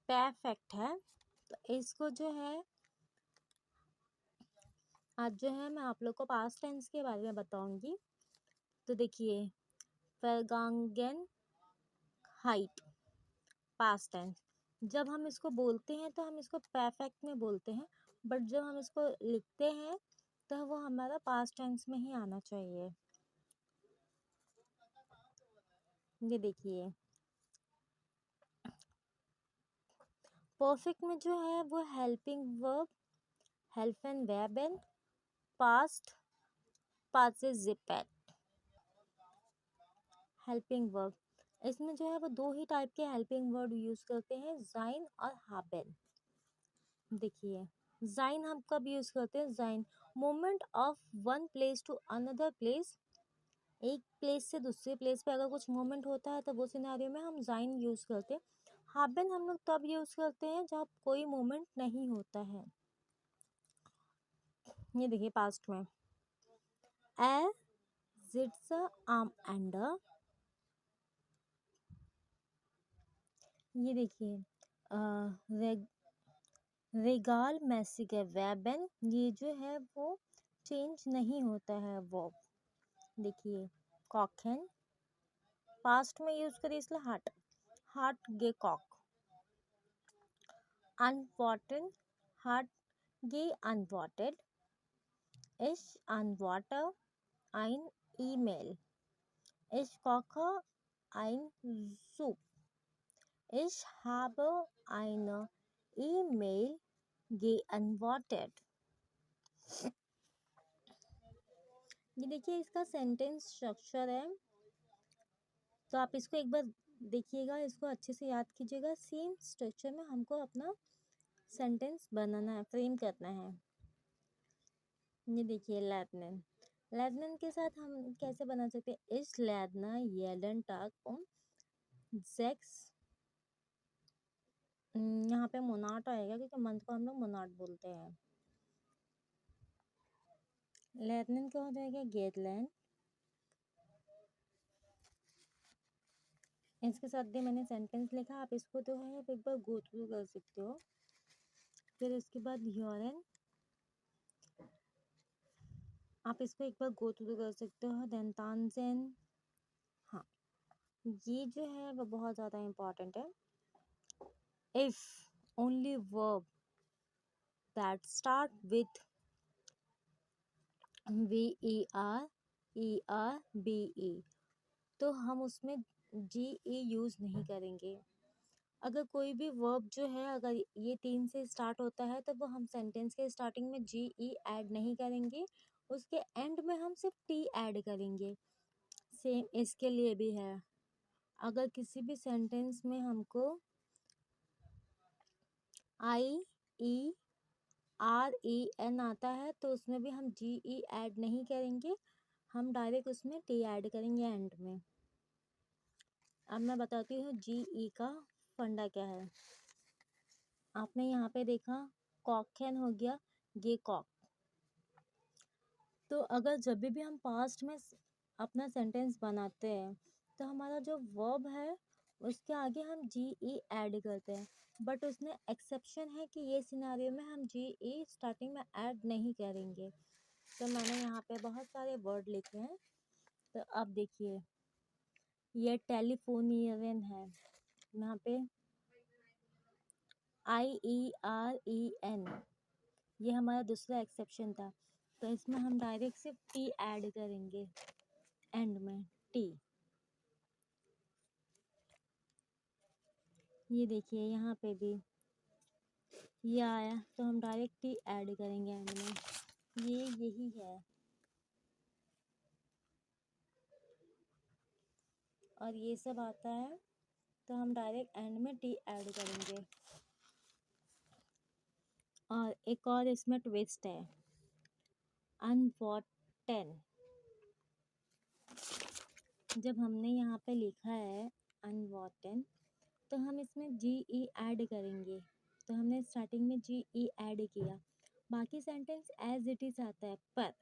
परफेक्ट है, तो इसको जो है आज जो है मैं आप लोग को पास्ट टेंस के बारे में बताऊंगी। तो देखिए, फरगांगन हाइट, पास्ट टेंस, जब हम इसको बोलते हैं तो हम इसको परफेक्ट में बोलते हैं, बट जब हम इसको लिखते हैं तो वो हमारा पास्ट टेंस में ही आना चाहिए। ये देखिए, परफेक्ट में जो है वो helping verb, help and verb and past participate, helping verb, इसमें जो है वो दो ही टाइप के हेल्पिंग वर्ड यूज़ करते हैं, जाइन और हाबेन। देखिए, जाइन हम कब यूज़ करते हैं, जाइन movement of one place to another place, एक प्लेस से दूसरे प्लेस पे अगर कुछ मूवमेंट होता है तो वो सिनेरियो में हम जाइन यूज़ करते हैं। हाबेन हम लोग तब यूज़ करते हैं जब कोई मूवमेंट नहीं होता है। ये देखिए पास्ट में, ए जिट्स आर्म एंडर, ये देखिए रेगाल मैसिगे वेबन, ये जो है वो चेंज नहीं होता है वो। देखिए कॉकन, पास्ट में यूज करिए इसलिए हार्ट, हार्ट गे कॉक, अनवॉटेड, हार्ट गे अनवॉटेड, इश अनवाटर ein email, ich koche ein Soup, ich habe eine E-Mail geantwortet, ये देखिए इसका सेंटेंस स्ट्रक्चर है, तो आप इसको एक बार देखिएगा, इसको अच्छे से याद कीजिएगा। सेम स्ट्रक्चर में हमको अपना सेंटेंस बनाना है, फ्रेम करना है। ये देखिए लैदनन, लैदनन के साथ हम कैसे बना सकते हैं? इस लैदना येलन टाक उम जेक्स, यहाँ पे मोनाट आएगा क्योंकि मंथ को हम लोग मोनाट बोलते हैं। लैदनन क्या हो जाएगा? गेटलैंड। इसके साथ भी मैंने सेंटेंस लिखा, आप इसको तो है आप एक बार गो थ्रू कर सकते हो। फिर उसके बाद ह्योरन, आप इसको एक बार गो थ्रू कर सकते हो। देन तानसेन, हाँ ये जो है वो बहुत ज़्यादा इम्पॉर्टेंट है। If only verb that start with VERBE, तो हम उसमें GE यूज़ नहीं करेंगे। अगर कोई भी वर्ब जो है अगर ये 3 से स्टार्ट होता है तो वो हम सेंटेंस के स्टार्टिंग में GE ऐड नहीं करेंगे, उसके एंड में हम सिर्फ T ऐड करेंगे। सेम इसके लिए भी है। अगर किसी भी सेंटेंस में हमको IEREN आता है तो उसमें भी हम GE ऐड नहीं करेंगे, हम डायरेक्ट उसमें T ऐड करेंगे एंड में। अब मैं बताती हूँ GE का फंडा क्या है। आपने यहाँ पे देखा कॉकन हो गया, ये कॉक। तो अगर जब भी हम पास्ट में अपना सेंटेंस बनाते हैं तो हमारा जो वर्ब है उसके आगे हम GE ऐड करते हैं, बट उसमें एक्सेप्शन है कि ये सिनेरियो में हम GE स्टार्टिंग में ऐड नहीं करेंगे। तो मैंने यहाँ पे बहुत सारे वर्ड लिखे हैं, तो अब देखिए ये टेलीफोनियन है, यहाँ पे IEREN, ये हमारा दूसरा एक्सेप्शन था, तो इसमें हम डायरेक्ट सिर्फ T ऐड करेंगे एंड में T। ये देखिए यहाँ पे भी ये आया तो हम डायरेक्ट T ऐड करेंगे एंड में, ये यही है। और ये सब आता है तो हम डायरेक्ट एंड में T ऐड करेंगे। और एक और इसमें ट्विस्ट है, अनवॉटेन। जब हमने यहाँ पे लिखा है अनवॉटेन तो हम इसमें GE ऐड करेंगे, तो हमने स्टार्टिंग में GE ऐड किया, बाकी सेंटेंस एज इट इज़ आता है, पर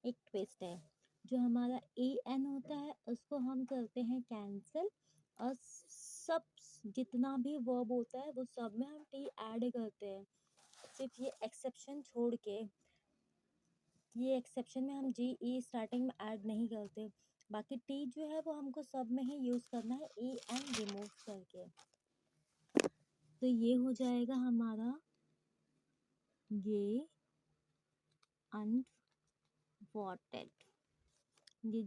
एक ट्विस्ट है, जो हमारा EN होता है उसको हम करते हैं कैंसिल, और सब जितना भी वर्ब होता है वो सब में हम T ऐड करते हैं, सिर्फ ये एक्सेप्शन छोड़ के। ये एक्सेप्शन में हम GE स्टार्टिंग में ऐड नहीं करते, बाकी T जो है वो हमको सब में ही यूज़ करना है EN रिमूव करके। तो ये हो जाएगा हमारा ये अनवॉटेड, ये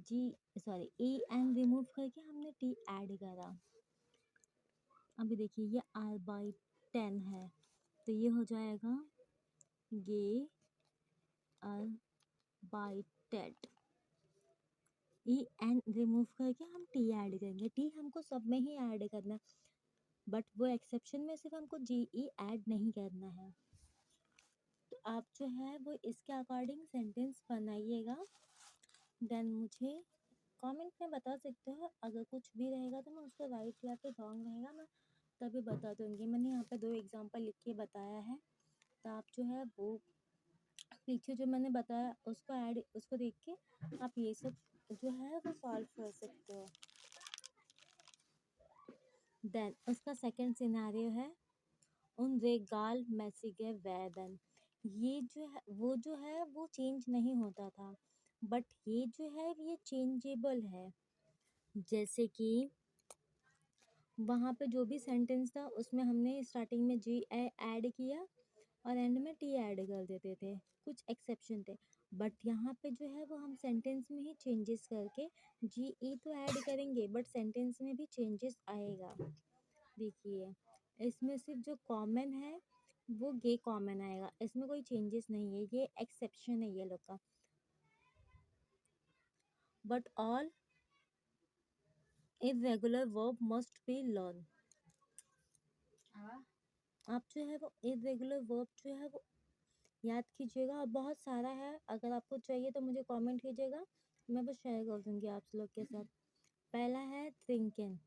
EN रिमूव करके हमने T ऐड करा। अभी देखिए ये R/10 है तो ये हो जाएगा ये R/10, EN रिमूव करके हम T ऐड करेंगे। T हमको सब में ही ऐड करना है, बट वो एक्सेप्शन में सिर्फ हमको GE ऐड नहीं करना है। तो आप जो है वो इसके अकॉर्डिंग सेंटेंस बनाइएगा, देन मुझे कमेंट में बता सकते हो। अगर कुछ भी रहेगा तो मैं उसको राइट या फिर रॉन्ग रहेगा मैं तभी बता दूँगी। मैंने यहाँ पे 2 एग्जांपल लिख के बताया है, तो आप जो है वो पीछे जो मैंने बताया उसको देख के आप ये सब जो है वो सॉल्व कर सकते हो। देन उसका सेकंड सिनेरियो है उन रेगाल मैसिगे वैदन। ये जो है वो चेंज नहीं होता था, बट ये जो है ये चेंजेबल है। जैसे कि वहाँ पे जो भी सेंटेंस था उसमें हमने स्टार्टिंग में GI ऐड किया और एंड में T ऐड कर देते थे, कुछ एक्सेप्शन थे, बट यहाँ पे जो है वो हम सेंटेंस में ही चेंजेस करके GE तो ऐड करेंगे बट सेंटेंस में भी चेंजेस आएगा। देखिए इसमें सिर्फ जो कॉमन है वो गे कॉमन आएगा, इसमें कोई चेंजेस नहीं है, ये एक्सेप्शन है ये लोग का। But all irregular verb must be learn. आप जो है वो इरेगुलर वर्ब जो है वो याद कीजिएगा, और बहुत सारा है, अगर आपको चाहिए तो मुझे कमेंट कीजिएगा, मैं वो शेयर कर दूंगी आप लोग के साथ। पहला है थिंकिंग।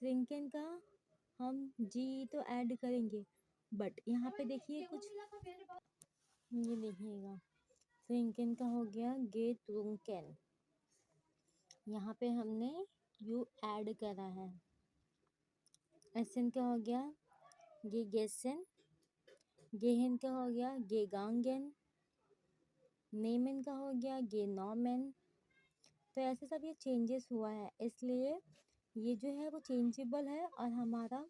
थिंकिंग का हम जी तो ऐड करेंगे, बट यहाँ पे देखिए कुछ, ये देखिएगा, थिंकिंग का हो गया गे ट्रुंकेन, यहाँ पे हमने यू ऐड करा है। एसन का हो गया गे गेसन, गेहन का हो गया गे गांगन, नेमन का हो गया गे नॉमन। तो ऐसे सब ये चेंजेस हुआ है, इसलिए ये जो है वो चेंजेबल है, और हमारा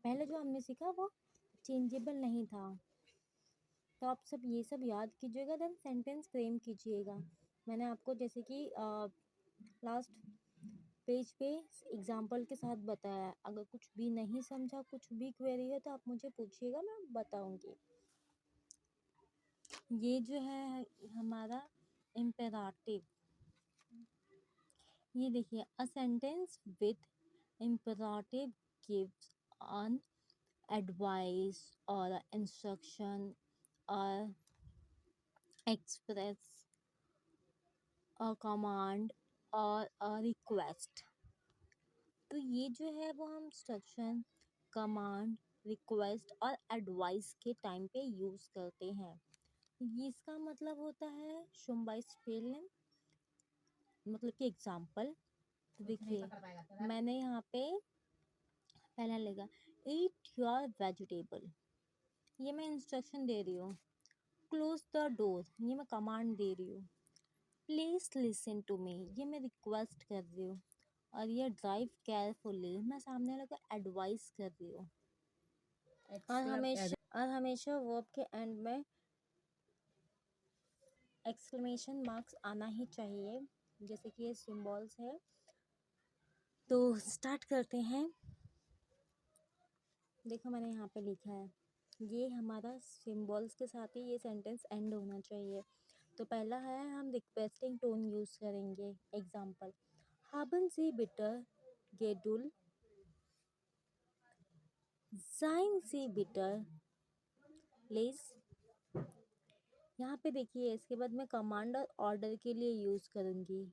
पहले जो हमने सीखा वो चेंजेबल नहीं था। तो आप सब ये सब याद कीजिएगा, देन सेंटेंस फ्रेम कीजिएगा। मैंने आपको जैसे कि लास्ट पेज पे एग्जाम्पल के साथ बताया, अगर कुछ भी नहीं समझा, कुछ भी क्वेरी है तो आप मुझे पूछिएगा, मैं बताऊंगी। ये जो है हमारा इम्पेराटिव, ये देखिए, a sentence with imperative gives an advice or instruction or express a command or a request। तो ये जो है वो हम इंस्ट्रक्शन, कमांड, रिक्वेस्ट और एडवाइस के टाइम पे यूज़ करते हैं। ये इसका मतलब होता है शुम्बाई स्पेलिंग, मतलब कि एग्जाम्पल। तो देखिए मैंने यहाँ पे पहला लेगा ईट योर वेजिटेबल, ये मैं इंस्ट्रक्शन दे रही हूँ। क्लोज द डोर, ये मैं कमांड दे रही हूँ। प्लीज़ लिसन टू मी, ये मैं रिक्वेस्ट कर रही हूँ। और ये ड्राइव केयरफुली, मैं सामने वाले को एडवाइस कर रही हूँ। और हमेशा वर्ब के एंड में एक्सक्लेमेशन मार्क्स आना ही चाहिए, जैसे कि ये सिंबल्स है। तो स्टार्ट करते हैं। देखो मैंने यहाँ पे लिखा है, ये हमारा सिंबल्स के साथ ही ये सेंटेंस एंड होना चाहिए। तो पहला है, हम रिक्वेस्टिंग टोन यूज़ करेंगे। Example, haben Sie bitte Geduld, seien Sie bitte less. यहाँ पे देखिए, इसके बाद मैं कमांड और ऑर्डर के लिए यूज़ करूँगी।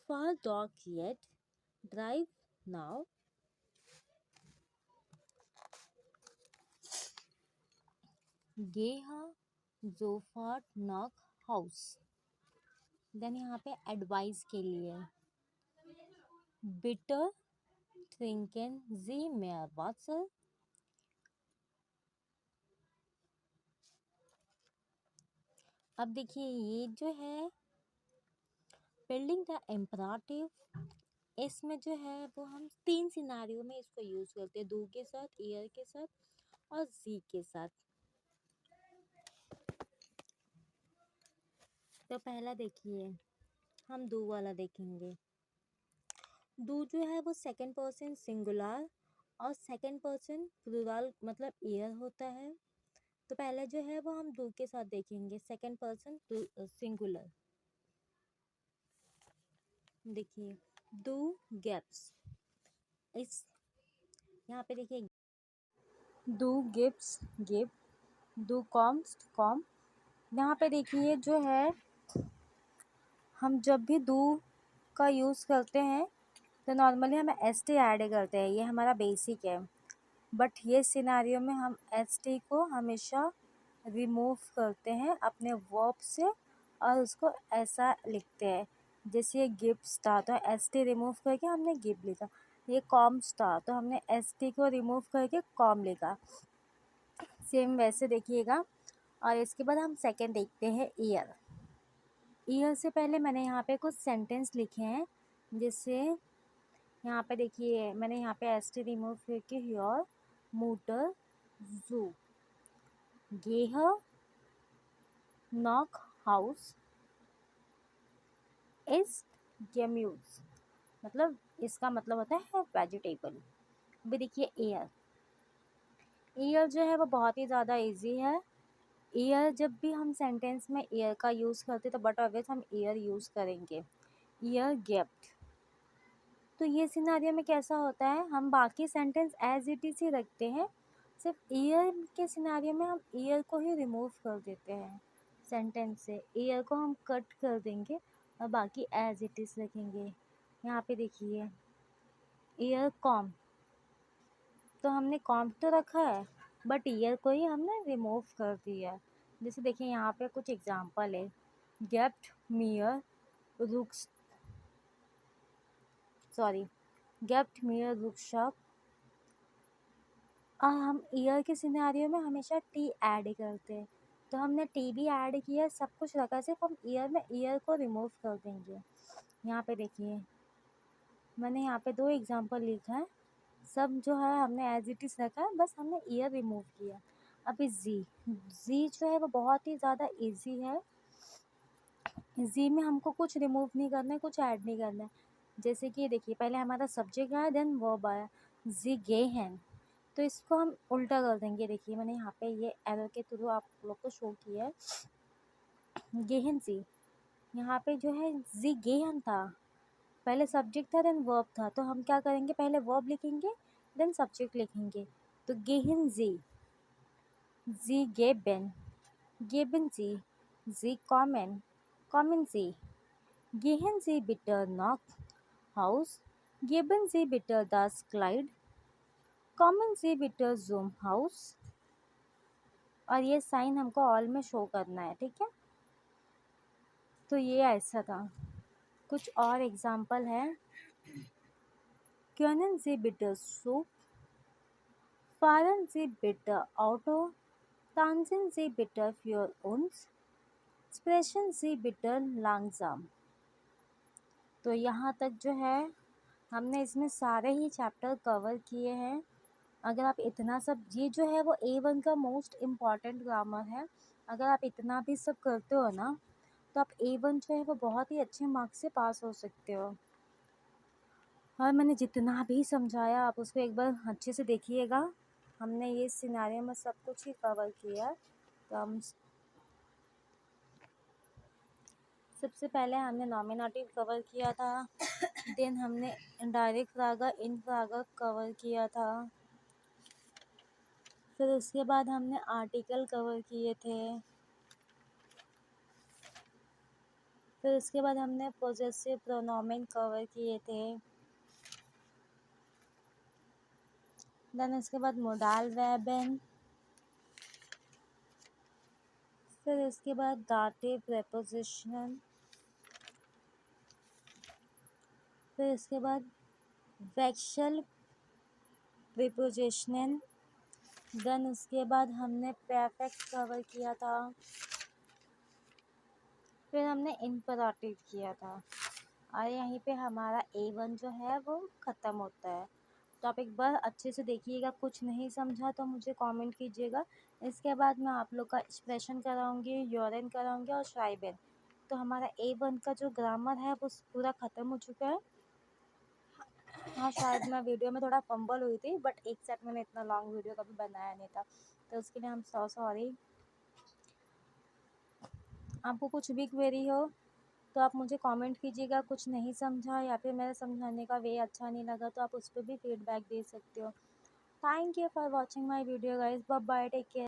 फॉर डॉग येट, ड्राइव नाउ। गेहा जोफाट नॉक हाउस। देन यहाँ पे एडवाइस के लिए, बिटर ट्रिंकेन जी मेयर वाट्सन। अब देखिए ये जो है बिल्डिंग द इम्पराटिव, इसमें जो है वो हम 3 सिनारियो में इसको यूज़ करते हैं, डू के साथ, ईयर के साथ और जी के साथ। तो पहला देखिए, हम डू वाला देखेंगे। डू जो है वो सेकंड पर्सन सिंगुलर और सेकंड पर्सन प्लूरल, मतलब ईयर होता है। तो पहले जो है वो हम डू के साथ देखेंगे, सेकंड पर्सन सिंगुलर। देखिए, डू गैप्स, इस यहाँ पे देखिए, डू गिव्स गिव, डू कॉम्स कॉम। यहाँ पे देखिए जो है, हम जब भी डू का यूज़ करते हैं तो नॉर्मली हम एस टी ऐड करते हैं, ये हमारा बेसिक है। बट ये सिनारियो में हम एस टी को हमेशा रिमूव करते हैं अपने वर्ब से, और उसको ऐसा लिखते हैं, जैसे ये गिव्स था तो एस टी रिमूव करके हमने गिव लिखा, ये कॉम्स था तो हमने एस टी को रिमूव करके कॉम लिखा। सेम वैसे देखिएगा। और इसके बाद हम सेकंड देखते हैं ईयर। ईयर से पहले मैंने यहाँ पे कुछ सेंटेंस लिखे हैं, जैसे यहाँ पे देखिए मैंने यहाँ पे एस टी रिमूव करके योर मोटर जू, गेह नॉक हाउस इस गेम्यूज, मतलब इसका मतलब होता है वेजिटेबल। अभी देखिए एयर, ईयर जो है वो बहुत ही ज़्यादा इजी है। ईयर जब भी हम सेंटेंस में ईयर का यूज़ करते तो बट ऑब्वियस हम ईयर यूज़ करेंगे। Year gift. तो ये सिनारियो में कैसा होता है, हम बाकी सेंटेंस एज इट इज़ ही रखते हैं, सिर्फ ईयर के सिनारियो में हम ईयर को ही रिमूव कर देते हैं सेंटेंस से। ईयर को हम कट कर देंगे और बाकी एज इट इज़ रखेंगे। यहाँ पे देखिए ईयर कॉम, तो हमने कॉम तो रखा है बट ईयर को ही हमने रिमूव कर दिया है। जैसे देखिए यहाँ पे कुछ एग्जांपल है, गेप्ट मियर रुक्स सॉरी गेप्ट मियर रुक्शॉप। और हम ईयर के सिनेरियो में हमेशा टी ऐड करते हैं, तो हमने टी भी ऐड किया, सब कुछ रखा, सिर्फ हम ईयर में ईयर को रिमूव कर देंगे। यहाँ पे देखिए मैंने यहाँ पे 2 एग्जांपल लिखा है, सब जो है हमने एज इट इज़ रखा है, बस हमने ईयर रिमूव किया। अभी जी जो है वो बहुत ही ज़्यादा इजी है। जी में हमको कुछ रिमूव नहीं करना है, कुछ ऐड नहीं करना है। जैसे कि देखिए पहले हमारा सब्जेक्ट आया, देन वर्ब आया, जी गे हैं, तो इसको हम उल्टा कर देंगे। देखिए मैंने यहाँ पे ये एरो के थ्रू आप लोग को शो किया है। गेहन जी, यहाँ पे जो है जी गेहन था, पहले सब्जेक्ट था देन वर्ब था, तो हम क्या करेंगे, पहले वर्ब लिखेंगे देन सब्जेक्ट लिखेंगे। तो गेहन जी गेबन, गेबन जी कॉमन, कॉमन गेहन जी बिटर नॉक हाउस, गेबन जी बिटर दास क्लाइड, कॉमन जी बिटर जूम हाउस। और ये साइन हमको ऑल में शो करना है, ठीक है। तो ये ऐसा था। कुछ और एग्जांपल है, क्योनन जी बिटर सूप, फारन जी बिटर ऑटो, तानजिन जी बिटर फ्योर उन्स, स्प्रेशन जी बिटर लांगजाम। तो यहाँ तक जो है हमने इसमें सारे ही चैप्टर कवर किए हैं। अगर आप इतना सब, ये जो है वो A1 का मोस्ट इम्पॉर्टेंट ग्रामर है, अगर आप इतना भी सब करते हो ना तो आप A1 जो है वो बहुत ही अच्छे मार्क्स से पास हो सकते हो। और मैंने जितना भी समझाया आप उसको एक बार अच्छे से देखिएगा। हमने ये सिनारियो में सब कुछ ही कवर किया। तो हम सबसे पहले हमने नॉमिनेटिव कवर किया था, देन हमने डायरेक्ट फ्रागा इन फ्रागा कवर किया था, फिर उसके बाद हमने आर्टिकल कवर किए थे, फिर उसके बाद हमने पोजेसिव प्रोनोमेन कवर किए थे, देन उसके बाद मोडाल वेबन, फिर उसके बाद दाटिव प्रेपोजिशन, फिर उसके बाद वेक्शल प्रीपोजिशनल, देन उसके बाद हमने परफेक्ट कवर किया था, फिर हमने इम्पराटिव किया था। और यहीं पे हमारा A1 जो है वो ख़त्म होता है। तो आप एक बार अच्छे से देखिएगा, कुछ नहीं समझा तो मुझे कमेंट कीजिएगा। इसके बाद मैं आप लोग का एक्सप्रेशन कराऊंगी, यूरेन कराऊंगी और श्राइबन। तो हमारा A1 का जो ग्रामर है वो पूरा ख़त्म हो चुका है। हाँ शायद मैं वीडियो में थोड़ा फंबल हुई थी, बट एक सेट मैंने इतना लॉन्ग वीडियो कभी बनाया नहीं था, तो उसके लिए हम सॉरी। आपको कुछ भी क्वेरी हो तो आप मुझे कमेंट कीजिएगा, कुछ नहीं समझा या फिर मेरे समझाने का वे अच्छा नहीं लगा तो आप उस पर भी फीडबैक दे सकते हो। Thank you for watching my video guys, bye bye, take care.